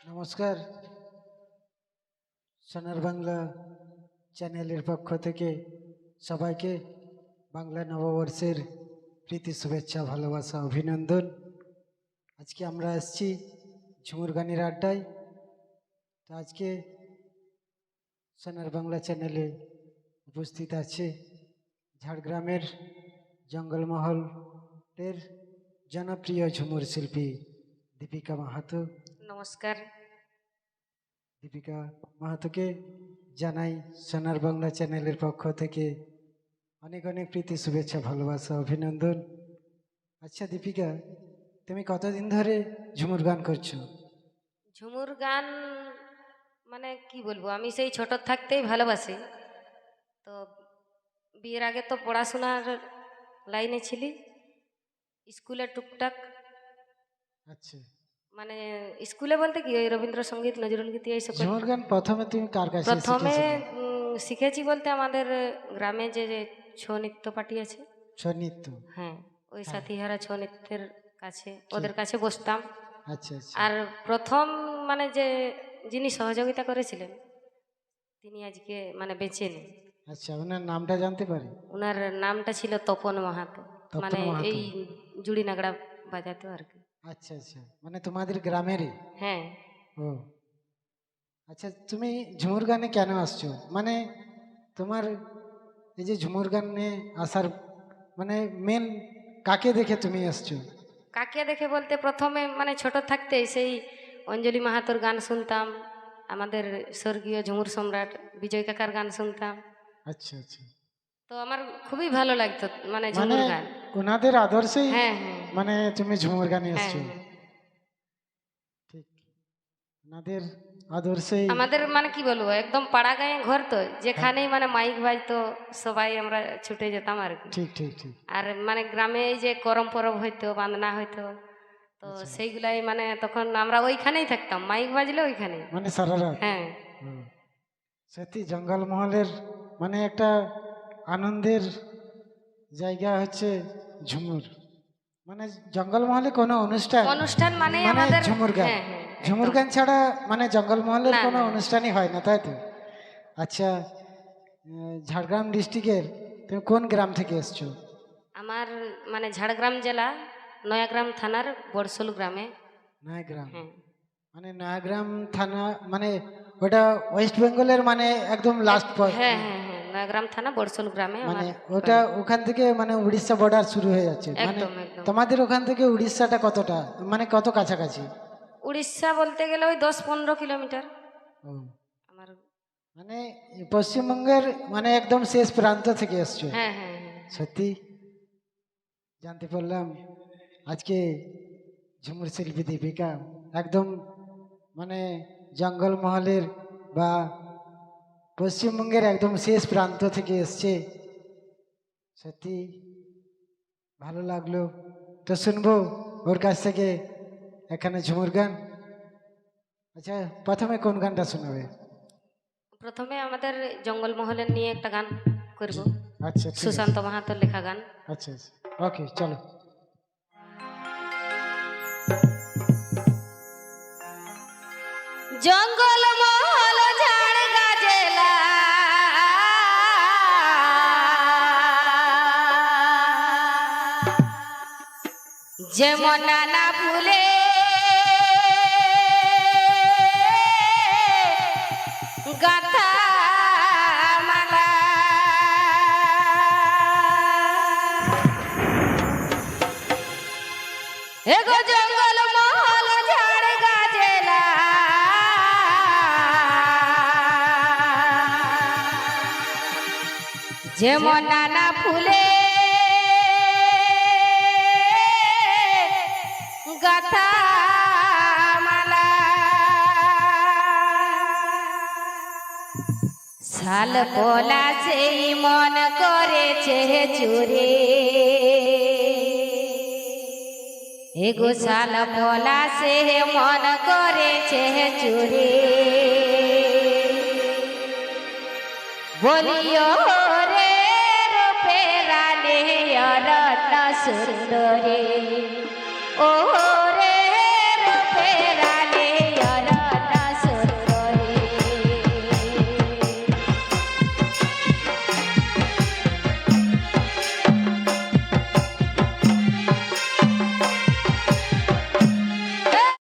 নমস্কার। সোনার বাংলা চ্যানেলের পক্ষ থেকে সবাইকে বাংলা নববর্ষের প্রীতি শুভেচ্ছা ভালোবাসা অভিনন্দন। আজকে আমরা আসছি ঝুমুর গানের আড্ডায়। তো আজকে সোনার বাংলা চ্যানেলে উপস্থিত আছে ঝাড়গ্রামের জঙ্গলমহলের জনপ্রিয় ঝুমুর শিল্পী দীপিকা মাহাতো। নমস্কার। দীপিকা মাহাতোকে জানাই সোনার বাংলা চ্যানেলের পক্ষ থেকে অনেক অনেক প্রীতি শুভেচ্ছা ভালোবাসা অভিনন্দন। আচ্ছা দীপিকা, তুমি কতদিন ধরে ঝুমুর গান করছো? ঝুমুর গান মানে কি বলবো, আমি সেই ছোট থাকতেই ভালোবাসি। তো বিয়ের আগে তো পড়াশোনার লাইনে ছিলি, স্কুলে টুকটাক আচ্ছা, মানে স্কুলে বলতে কি ওই রবীন্দ্রসঙ্গীত নজরুল গীতি এইসব ঝুমুর গান প্রথমে তুমি কার কাছে প্রথমে শিখেছিলে? শিখেছি বলতে আমাদের গ্রামে যে ছৌ নৃত্য পার্টি আছে, ছৌ নৃত্য? হ্যাঁ, ওই হ্যাঁ, সাথীহারা ছৌ নৃত্যের কাছে, ঠিক। ওদের কাছে বসতাম। আচ্ছা আচ্ছা আর প্রথম মানে যিনি সহযোগিতা করেছিলেন তিনি আজকে মানে বেঁচে নেই। আচ্ছা, ওনার নামটা জানতে পারি? ওনার নামটা ছিল তপন মাহাতো, তপন মানে মাহাতো। এই জুড়ি নাগড়া বাজাতো আর কি। আচ্ছা আচ্ছা, মানে তোমাদের গ্রামেরই? হ্যাঁ, ও আচ্ছা, তুমি ঝুমুর গানে কেন আসছো? মানে তোমার এই যে ঝুমুর গানে আসার মানে মেন কাকে দেখে তুমি আসছো? কাকে দেখে বলতে প্রথমে মানে ছোট থাকতে সেই অঞ্জলি মাহাতোর গান শুনতাম, আমাদের স্বর্গীয় ঝুমুর সম্রাট বিজয় কাকার গান শুনতাম। আচ্ছা আচ্ছা, তো আমার খুবই ভালো লাগতো মানে মানে ঝুমুর গান। ওনাদের আদর্শেই হ্যাঁ হ্যাঁ মানে তুমি ঝুমুর গানে হ্যাঁ এসছো? হ্যাঁ। ঠিক, ওনাদের আদর্শেই। আমাদের মানে কি বলবো, একদম পাড়া গাঁয়ে ঘর, তো হ্যাঁ, যেখানেই মানে মাইক বাজতো সবাই আমরা ছুটে যেতাম আর কি। ঠিক ঠিক ঠিক। আর মানে গ্রামে এই যে করম পরব হইতো, বান্দনা হইতো, তো আচ্ছা, সেইগুলাই মানে তখন আমরা ওইখানেই থাকতাম, মাইক বাজলে ওইখানেই। মানে সারা রাত? হ্যাঁ, হুম। সত্যি জঙ্গলমহলের মানে একটা আনন্দের জায়গা হচ্ছে ঝুমুর। মানে জঙ্গলমহলে কোনো অনুষ্ঠান অনুষ্ঠান মানে মানে আমাদের, ঝুমুর গান। হ্যাঁ হ্যাঁ ঝুমুর একদম। গান ছাড়া মানে জঙ্গলমহলের না কোনো না, অনুষ্ঠানই হয় না, তাই তো? আচ্ছা, ঝাড়গ্রাম ডিস্ট্রিক্টের তুমি কোন গ্রাম থেকে এসছো? আমার মানে ঝাড়গ্রাম জেলা নয়াগ্রাম থানার বড়সল গ্রামে। নয়াগ্রাম? হ্যাঁ মানে নয়াগ্রাম থানা মানে ওটা ওয়েস্ট বেঙ্গলের মানে একদম লাস্ট হ্যাঁ হ্যাঁ হ্যাঁ, নয়াগ্রাম থানা বড়সল গ্রামে মানে আমার ওটা বাড়ি। ওখান থেকে মানে উড়িষ্যা বর্ডার শুরু হয়ে যাচ্ছে মানে একদম একদম। তোমাদের ওখান থেকে উড়িষ্যাটা কতটা মানে কত কাছাকাছি? উড়িষ্যা বলতে গেলে ওই 10-15 কিলোমিটার ও, আমার। মানে পশ্চিমবঙ্গের মানে একদম শেষ প্রান্ত থেকে এসছো। হ্যাঁ হ্যাঁ হ্যাঁ। সত্যি জানতে পারলাম আজকে ঝুমুর শিল্পী দীপিকা একদম মানে জঙ্গলমহলের বা পশ্চিমবঙ্গের একদম শেষ প্রান্ত থেকে এসছে। সত্যি ভালো লাগলো। তো শুনবো ওর কাছ থেকে এখানে ঝুমুর গান। আচ্ছা, প্রথমে কোন গানটা শোনাবে? প্রথমে আমাদের জঙ্গলমহলের নিয়ে একটা গান করব, আচ্ছা ঠিক আছে। সুশান্ত মাহাতোর লেখা গান। আচ্ছা আচ্ছা, ওকে চলো। জঙ্গলমহল ঝাড়গ্রাম জেলা, যেমন নানা ফুলে গাথা মালা, এগো জঙ্গলমহল ঝাড়গ্রাম জেলা, যেমন নানা ফুলে গাথা মালা, শাল পোলা সেই মন করেছে চুরে, এগো শাল পোলা সে মন করেছে চুরে, বলিও রে রূপে রানে রত্ন সুন্দরে, ও